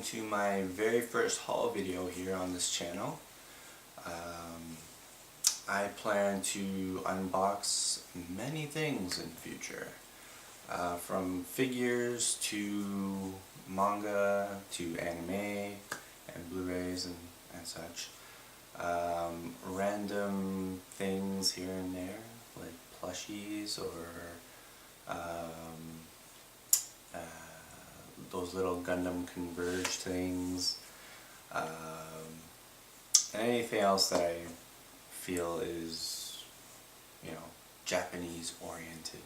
welcome to my very first haul video here on this channel. I plan to unbox many things in the future, from figures to manga to anime and Blu-rays and such. Random things here and there, like plushies or those little Gundam Converge things, and anything else that I feel is, Japanese oriented.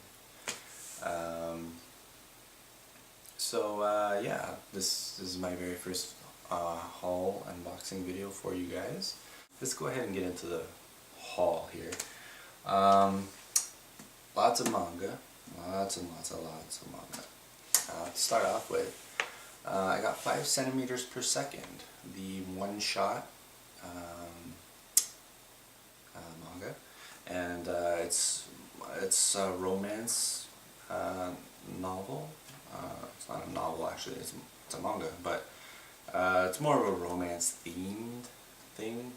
Yeah, this is my very first haul unboxing video for you guys. Let's go ahead and get into the haul here. Lots of manga, lots and lots of manga. To start off with, I got 5 centimeters per second, the one-shot manga, and it's a romance novel. It's not a novel actually; it's a manga, but it's more of a romance-themed thing.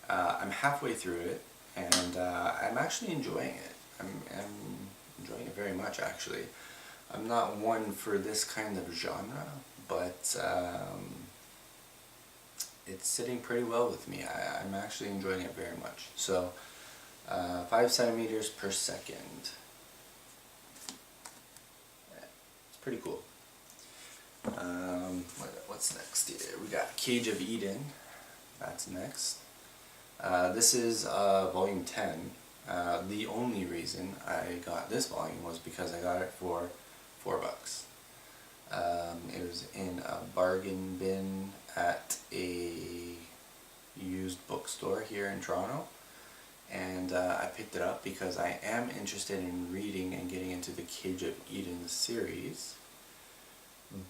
I'm halfway through it, and I'm actually enjoying it. I'm enjoying it very much, actually. I'm not one for this kind of genre, but it's sitting pretty well with me. I'm actually enjoying it very much. So, 5 centimeters per second. It's pretty cool. What's next here? We got Cage of Eden. That's next. This is volume 10. The only reason I got this volume was because I got it for $4. It was in a bargain bin at a used bookstore here in Toronto, and I picked it up because I am interested in reading and getting into the Cage of Eden series,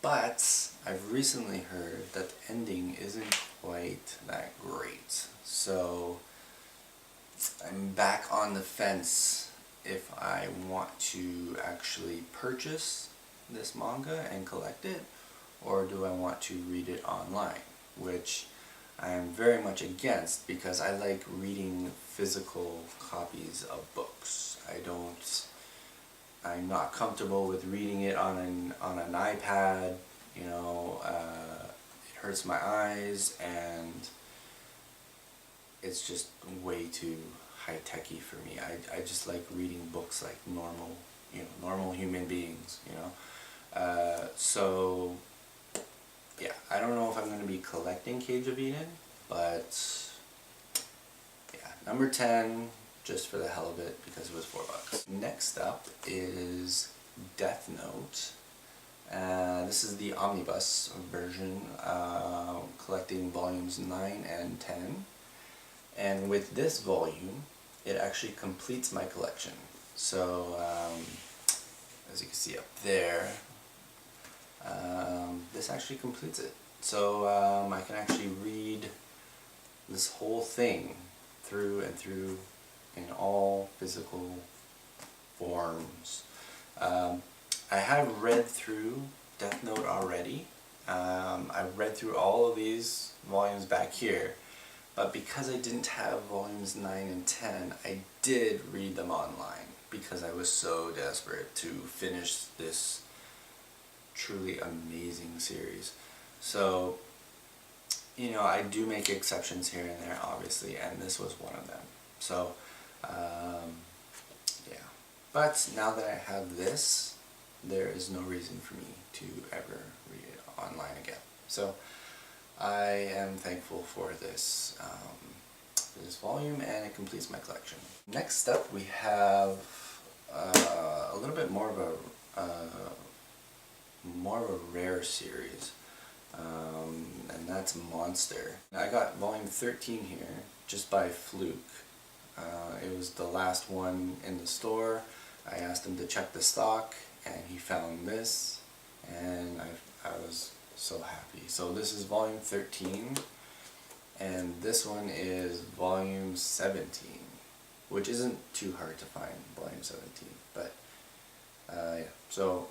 but I've recently heard that the ending isn't quite that great, so I'm back on the fence if I want to actually purchase this manga and collect it, or do I want to read it online, which I am very much against because I like reading physical copies of books. I'm not comfortable with reading it on an iPad. It hurts my eyes, and it's just way too high-techy for me. I just like reading books like normal human beings, So, yeah, I don't know if I'm going to be collecting Cage of Eden, but, yeah, number 10, just for the hell of it, because it was $4. Next up is Death Note. This is the omnibus version, collecting volumes 9 and 10. And with this volume, it actually completes my collection. So, as you can see up there, this actually completes it. So I can actually read this whole thing through and through in all physical forms. I have read through Death Note already. I've read through all of these volumes back here. But because I didn't have volumes 9 and 10, I did read them online because I was so desperate to finish this truly amazing series. So, I do make exceptions here and there, obviously, and this was one of them. So, yeah. But now that I have this, there is no reason for me to ever read it online again. So, I am thankful for this volume, and it completes my collection. Next up, we have a little bit more of a rare series, and that's Monster. I got volume 13 here just by fluke. It was the last one in the store. I asked him to check the stock, and he found this, and I was so happy. So this is volume 13, and this one is volume 17, which isn't too hard to find, volume 17, but yeah. So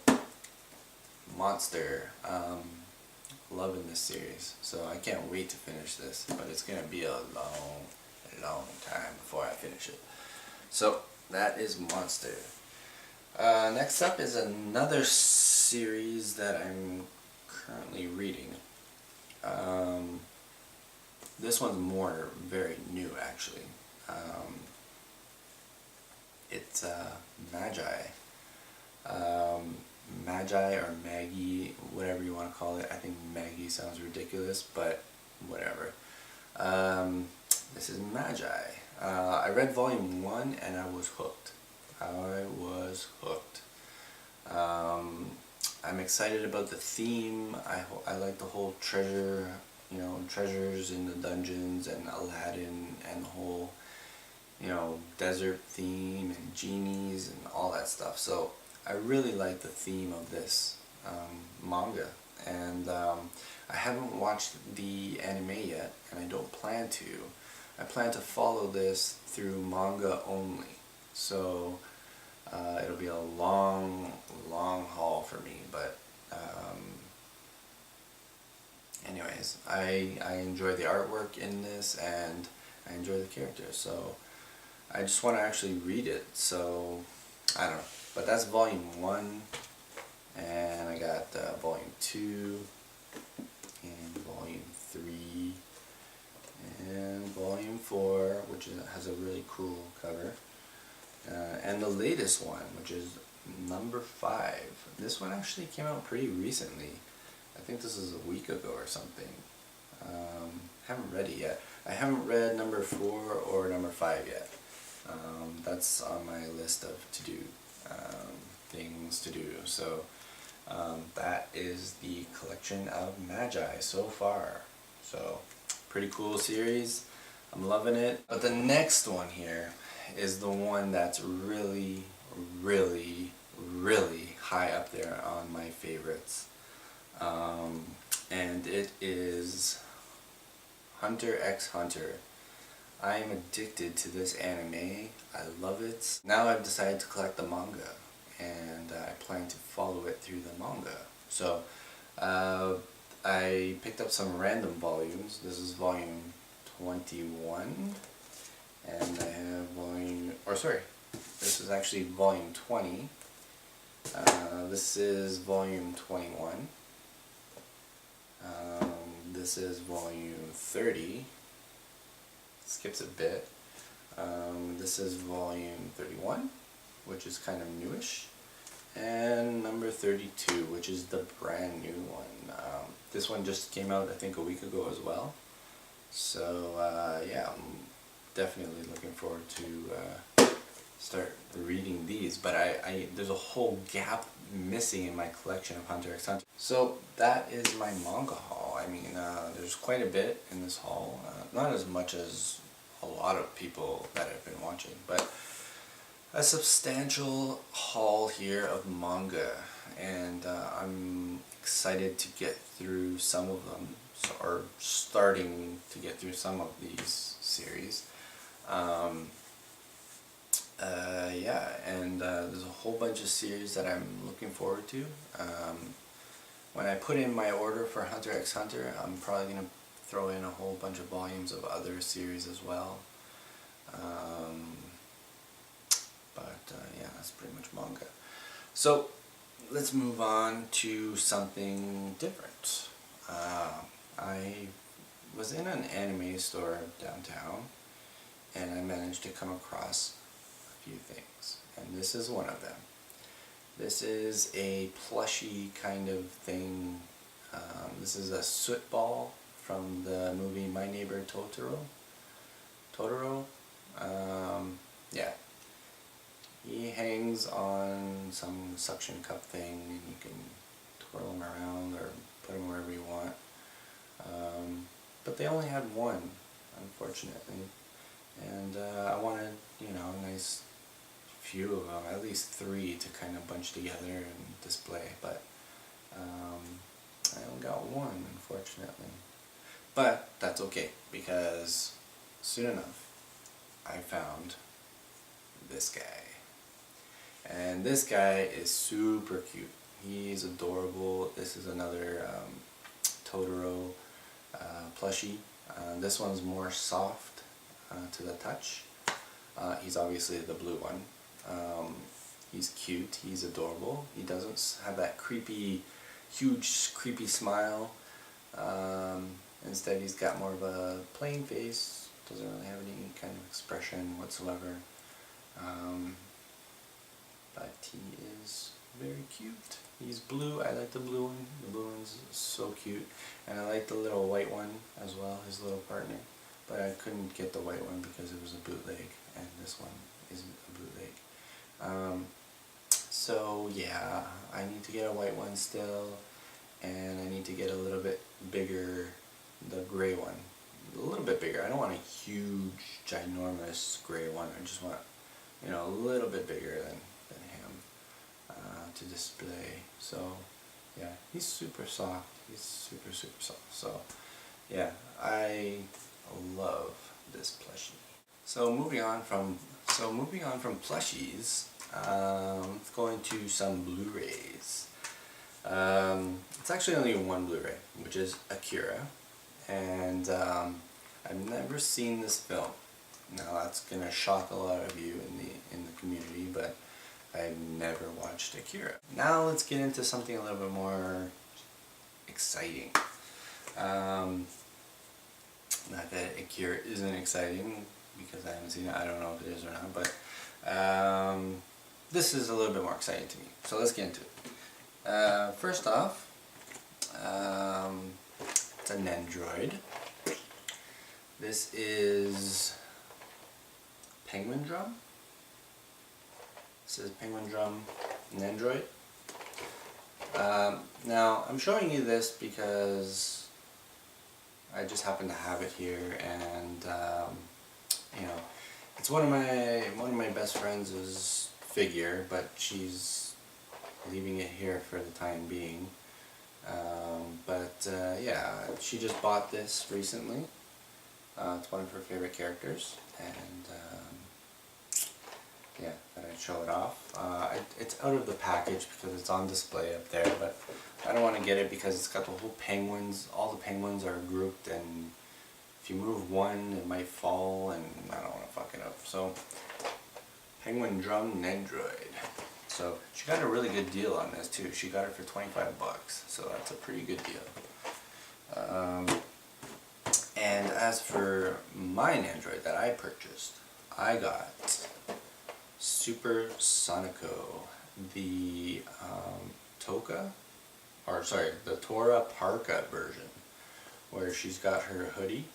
Monster, loving this series. So I can't wait to finish this, but it's gonna be a long time before I finish it. So that is Monster. Next up is another series that I'm currently reading. This one's very new actually. It's Magi. Magi or Maggie, whatever you want to call it. I think Maggie sounds ridiculous, but whatever. This is Magi. I read volume 1 and I was hooked. I'm excited about the theme. I like the whole treasure, treasures in the dungeons and Aladdin and the whole, desert theme and genies and all that stuff. So I really like the theme of this manga, and I haven't watched the anime yet, and I don't plan to. I plan to follow this through manga only, so it'll be a long haul for me, but anyways, I enjoy the artwork in this, and I enjoy the characters, so I just want to actually read it, so I don't know. But that's volume 1, and I got volume 2, and volume 3, and volume 4, which has a really cool cover, and the latest one, which is number 5. This one actually came out pretty recently. I think this is a week ago or something. Haven't read it yet. I haven't read number 4 or number 5 yet. That's on my list of to-do things to do. So that is the collection of Magi so far. So pretty cool series. I'm loving it. But the next one here is the one that's really high up there on my favorites. And it is Hunter x Hunter. I am addicted to this anime. I love it. Now I've decided to collect the manga, and I plan to follow it through the manga. So I picked up some random volumes. This is volume 21, and I have this is actually volume 20. This is volume 21. This is volume 30. Skips a bit. This is volume 31, which is kind of newish, and number 32, which is the brand new one. This one just came out I think a week ago as well, so yeah, I'm definitely looking forward to start reading these, but there's a whole gap missing in my collection of Hunter x Hunter. So that is my manga haul. I mean, there's quite a bit in this haul, not as much as a lot of people that I've been watching, but a substantial haul here of manga, and I'm excited to get through some of them, or starting to get through some of these series. Yeah, and there's a whole bunch of series that I'm looking forward to. When I put in my order for Hunter x Hunter, I'm probably going to throw in a whole bunch of volumes of other series as well. Yeah, that's pretty much manga. So let's move on to something different. I was in an anime store downtown, and I managed to come across a few things, and this is one of them. This is a plushy kind of thing. This is a soot ball from the movie My Neighbor Totoro. Yeah. He hangs on some suction cup thing, and you can twirl him around or put him wherever you want. But they only had one, unfortunately. And I wanted, a nice few of them, at least 3 to kind of bunch together and display. But I only got one, unfortunately. But that's okay, because soon enough I found this guy. And this guy is super cute. He's adorable. This is another Totoro plushie. This one's more soft to the touch. He's obviously the blue one. He's cute, he's adorable. He doesn't have that creepy, huge creepy smile. Instead he's got more of a plain face, doesn't really have any kind of expression whatsoever. But he is very cute. He's blue, I like the blue one. The blue one's so cute. And I like the little white one as well, his little partner. But I couldn't get the white one because it was a bootleg, and this one isn't a bootleg. So yeah, I need to get a white one still, and I need to get a little bit bigger, the gray one. A little bit bigger. I don't want a huge, ginormous gray one. I just want, you know, a little bit bigger than him to display. So yeah, he's super soft. He's super soft. So yeah, I love this plushie. So moving on from plushies, let's go into some Blu-rays. It's actually only one Blu-ray, which is Akira, and I've never seen this film. Now that's gonna shock a lot of you in the community, but I've never watched Akira. Now let's get into something a little bit more exciting. Not that Akira isn't exciting, because I haven't seen it. I don't know if it is or not, but this is a little bit more exciting to me. So let's get into it. First off, it's an Android. This is Penguin Drum. This is Penguin Drum, an Android. Now I'm showing you this because I just happen to have it here, and you know, it's one of my best friends' figure, but she's leaving it here for the time being. Yeah, she just bought this recently. It's one of her favorite characters, and yeah, that I'd show it off. It's out of the package because it's on display up there, but I don't want to get it because it's got the whole penguins. All the penguins are grouped, and if you move one, it might fall, and I don't want to fuck it up. So, Penguin Drum Nendroid. So, she got a really good deal on this too. She got it for 25 bucks, so that's a pretty good deal. And as for my Nendroid that I purchased, I got Super Sonico, the the Tora Parka version, where she's got her hoodie.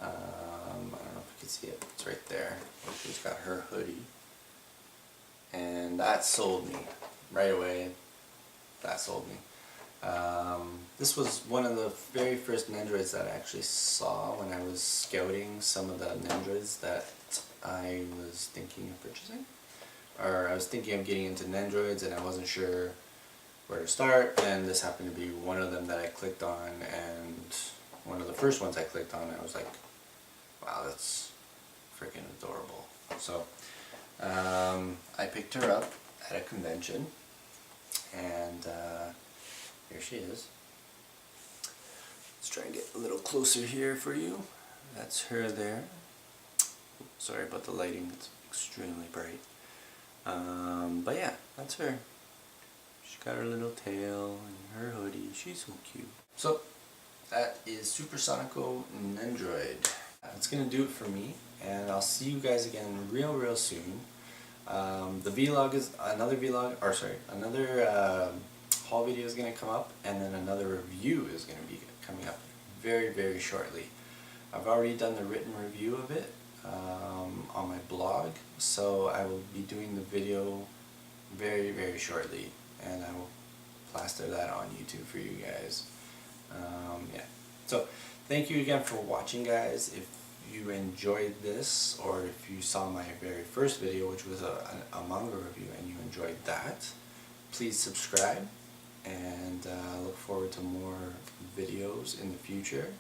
I don't know if you can see it, it's right there. She's got her hoodie. And that sold me right away. That sold me. This was one of the very first Nendroids that I actually saw when I was scouting some of the Nendroids that I was thinking of purchasing. Or I was thinking of getting into Nendroids and I wasn't sure where to start, and this happened to be one of them that I clicked on, and one of the first ones I clicked on, I was like, wow, that's freaking adorable. So I picked her up at a convention, and here she is. Let's try and get a little closer here for you. That's her there. Sorry about the lighting, it's extremely bright. But yeah, that's her. She's got her little tail and her hoodie. She's so cute. So that is Super Sonico Nendroid. That's gonna do it for me, and I'll see you guys again real soon. The vlog is another haul video is gonna come up, and then another review is gonna be coming up very shortly. I've already done the written review of it on my blog, so I will be doing the video very shortly, and I will plaster that on YouTube for you guys. Yeah. So thank you again for watching, guys. If you enjoyed this, or if you saw my very first video, which was a manga review, and you enjoyed that, please subscribe, and look forward to more videos in the future.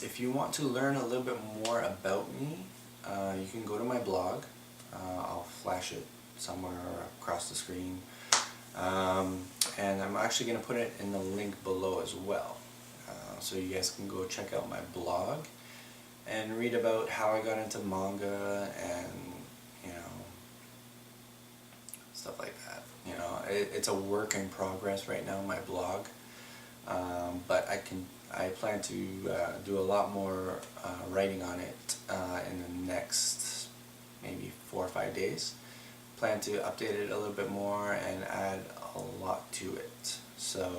If you want to learn a little bit more about me, you can go to my blog. I'll flash it somewhere across the screen, and I'm actually going to put it in the link below as well. so you guys can go check out my blog and read about how I got into manga and, you know, stuff like that. You know, it's a work in progress right now, my blog, but I plan to do a lot more writing on it in the next maybe 4 or 5 days. Plan to update it a little bit more and add a lot to it. So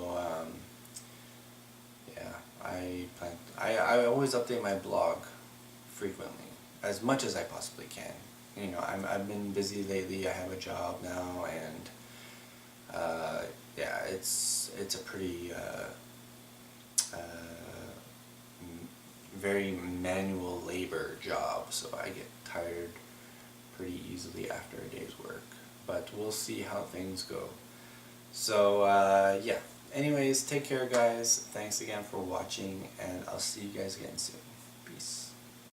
yeah, I always update my blog frequently, as much as I possibly can. You know, I've been busy lately. I have a job now, and yeah, it's a pretty very manual labor job, so I get tired pretty easily after a day's work. But we'll see how things go. So yeah, anyways, take care guys. Thanks again for watching, and I'll see you guys again soon.